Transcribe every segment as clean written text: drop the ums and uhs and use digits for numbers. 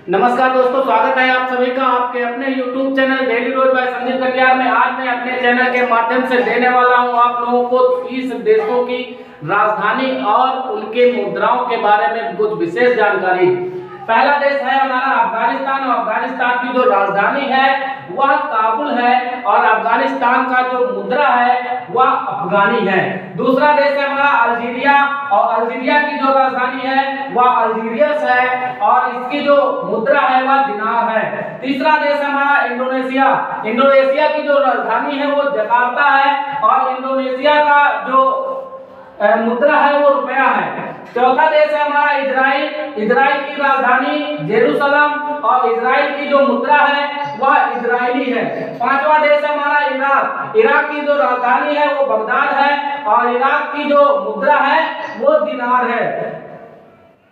नमस्कार दोस्तों, स्वागत है आप सभी का आपके अपने YouTube चैनल डेली रोज बाय संदीप कटियार में। आज मैं अपने चैनल के माध्यम से देने वाला हूं आप लोगों को 30 देशों की राजधानी और उनके मुद्राओं के बारे में कुछ विशेष जानकारी। पहला देश है हमारा अफगानिस्तान और अफगानिस्तान की जो राजधानी है वह काबुल है और अफगानिस्तान का जो मुद्रा है वह अफगानी है। दूसरा देश है हमारा अल्जीरिया और अल्जीरिया की जो राजधानी है वह अल्जीरियस है और इसकी जो मुद्रा है वह दिनार है। तीसरा देश है हमारा इंडोनेशिया। इंडोनेशिया की जो राजधानी है वो जकार्ता है और इंडोनेशिया का जो मुद्रा है वो रुपया है। चौथा देश है हमारा इजराइल। इजराइल की राजधानी जेरूसलम और इजराइल की जो मुद्रा है वह इजरायली है। पांचवा देश है हमारा इराक। इराक की जो राजधानी है वो बगदाद है और इराक की जो मुद्रा है वो दिनार है।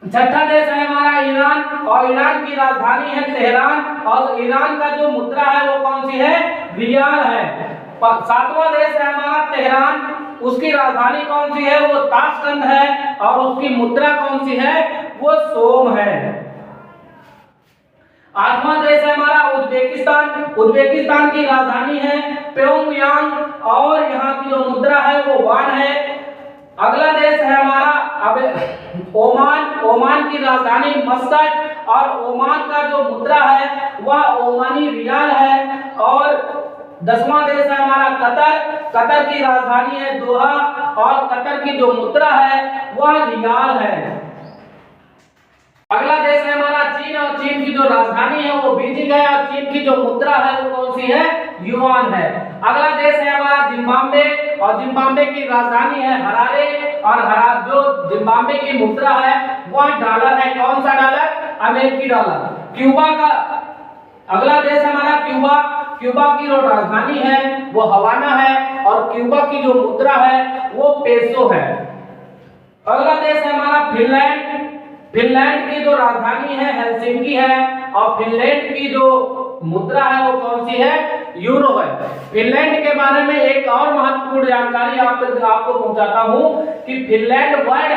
छठा देश है हमारा ईरान और ईरान की राजधानी है तेहरान और ईरान का जो मुद्रा है वो कौन सी है? रियाल है। सातवां देश है हमारा तेहरान, उसकी राजधानी कौन सी है? वो ताशकंद है और उसकी मुद्रा कौन सी है? वो सोम है। आठवां देश है हमारा उज्बेकिस्तान। उज्बेकिस्तान की राजधानी है प्योंगयांग और यहाँ की जो मुद्रा है वो वान है। अगला देश है हमारा अब ओमान। ओमान की राजधानी मस्कट और ओमान का जो मुद्रा है वह ओमानी रियाल है। और 10वां देश है हमारा कतर। कतर की राजधानी है दोहा और कतर की जो मुद्रा है वह रियाल है। अगला देश है हमारा चीन और चीन की जो राजधानी है वो बीजिंग है और चीन की जो मुद्रा है वो कौन सी है? युआन है। अगला देश है हमारा जिम्बाब्वे और जिम्बाब्वे की राजधानी है हरारे और जो जिम्बाब्वे की मुद्रा है वह डॉलर है। कौन सा डॉलर? अमेरिकी डॉलर। क्यूबा का अगला देश हमारा क्यूबा। क्यूबा की जो राजधानी है वो हवाना है और क्यूबा की जो मुद्रा है वो पेसो है। अगला देश है हमारा फिनलैंड। फिनलैंड की जो राजधानी है हेलसिंकी है और फिनलैंड की जो मुद्रा है वो कौन सी है? यूरो है। फिनलैंड के बारे में एक और महत्वपूर्ण जानकारी आपको पहुंचाता हूं कि फिनलैंड वर्ल्ड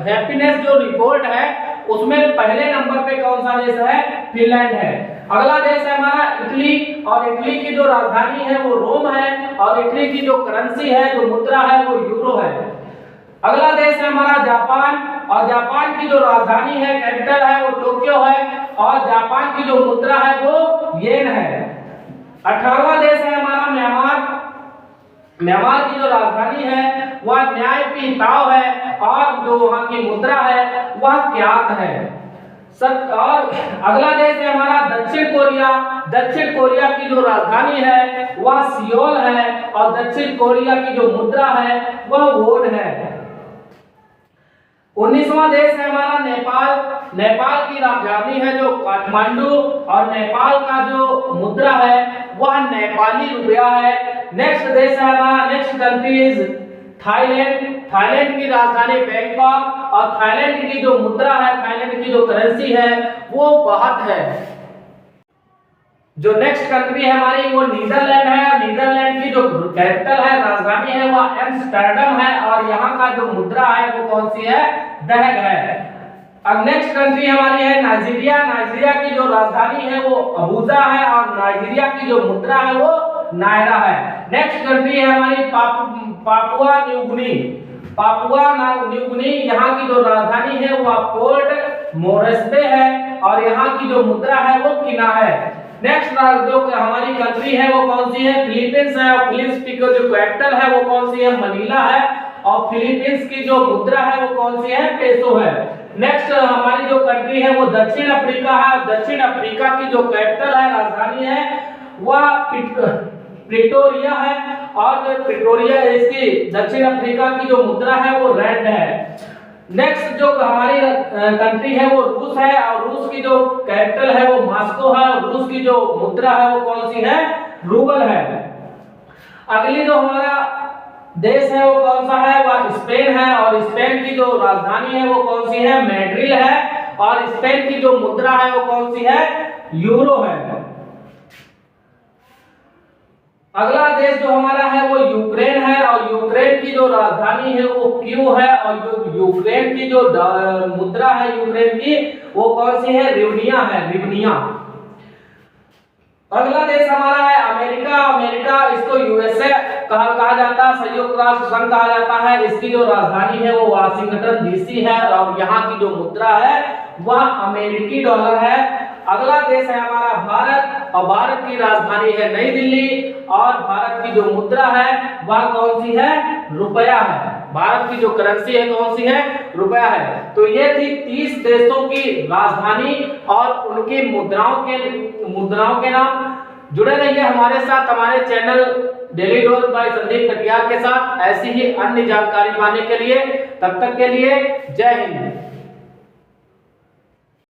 हैप्पीनेस जो रिपोर्ट है उसमें पहले नंबर पे कौन सा देश है? फिनलैंड है। अगला देश है हमारा इटली और इटली की जो राजधानी है वो रोम है और इटली की जो करेंसी है जो मुद्रा है वो यूरो है। अगला देश है हमारा जापान और जापान की जो राजधानी है कैपिटल है वो टोक्यो है और जापान की जो मुद्रा है वो येन है। 18वां देश है हमारा म्यांमार। म्यांमार की जो राजधानी है वह न्याय पी ताओ है और जो वहां की मुद्रा है वह क्यात है। और अगला देश है हमारा दक्षिण कोरिया। दक्षिण कोरिया की जो राजधानी है वह सियोल है और दक्षिण कोरिया की जो मुद्रा है वह वोन है। 19वां देश है हमारा नेपाल। नेपाल की राजधानी है जो काठमांडू और नेपाल का जो मुद्रा है वह नेपाली रुपया है। नेक्स्ट देश है हमारा next country is Thailand. Thailand की राजधानी बैंकॉक और थाईलैंड की जो मुद्रा है थाईलैंड की जो करेंसी है वो बाहत है। जो नेक्स्ट कंट्री है हमारी वो नीदरलैंड है। नीदरलैंड की जो कैपिटल है राजधानी है वह एम्स्टर्डम है और यहाँ का जो मुद्रा है वो कौन सी है? दहग है। अब नेक्स्ट कंट्री हमारी है नाइजीरिया। नाइजीरिया की जो राजधानी है वो अबूजा है और नाइजीरिया की जो मुद्रा है वो नायरा है। नेक्स्ट कंट्री है हमारी Papua New Guinea. Papua New Guinea यहाँ की जो राजधानी है वो पोर्ट मोरेस्बे है और यहाँ की जो मुद्रा है वो किना है। नेक्स्ट जो हमारी कंट्री है वो कौन सी है? फिलीपींस है और फिलीपींस की जो कैपिटल है वो कौन सी है? मनीला है और फिलीपींस की जो मुद्रा है वो कौन सी है? पेसो है। नेक्स्ट हमारी जो कंट्री है वो दक्षिण अफ्रीका है। दक्षिण अफ्रीका की जो कैपिटल है राजधानी है वह प्रिटोरिया है और जो प्रिटोरिया इसकी दक्षिण अफ्रीका की जो मुद्रा है वो रैंड है। नेक्स्ट जो हमारी कंट्री है वो रूस है और रूस की जो कैपिटल है वो मॉस्को है और रूस की जो मुद्रा है वो कौन सी है? रूबल है। अगली जो हमारा देश है वो कौन सा है? वह स्पेन है और स्पेन की जो राजधानी है वो कौन सी है? मैड्रिड है और स्पेन की जो मुद्रा है वो कौन सी है? यूरो है। अगला देश जो हमारा है वो यूक्रेन है, और यूक्रेन की जो राजधानी है वो कीव है, और जो यूक्रेन की जो मुद्रा है यूक्रेन की वो कौन सी है, रिवनिया है, रिवनिया। अगला देश हमारा है अमेरिका। अमेरिका, इसको यूएसए कहा जाता है, संयुक्त राष्ट्र संघ कहा जाता है। इसकी जो राजधानी है वो वाशिंगटन डीसी है, और यहाँ की जो मुद्रा है वह अमेरिकी डॉलर है। अगला देश है हमारा भारत, और भारत की राजधानी है नई दिल्ली, और भारत की जो मुद्रा है वह कौन सी है, रुपया है। भारत की जो करेंसी है कौन सी है, रुपया है। तो ये थी 30 देशों की राजधानी और उनकी मुद्राओं के नाम। जुड़े रहिए हमारे साथ, हमारे channel daily dose by Sandeep Katiyar के साथ ऐसी ही अन्य जानकारी पाने के लिए। तब तक के लिए जय हिंद।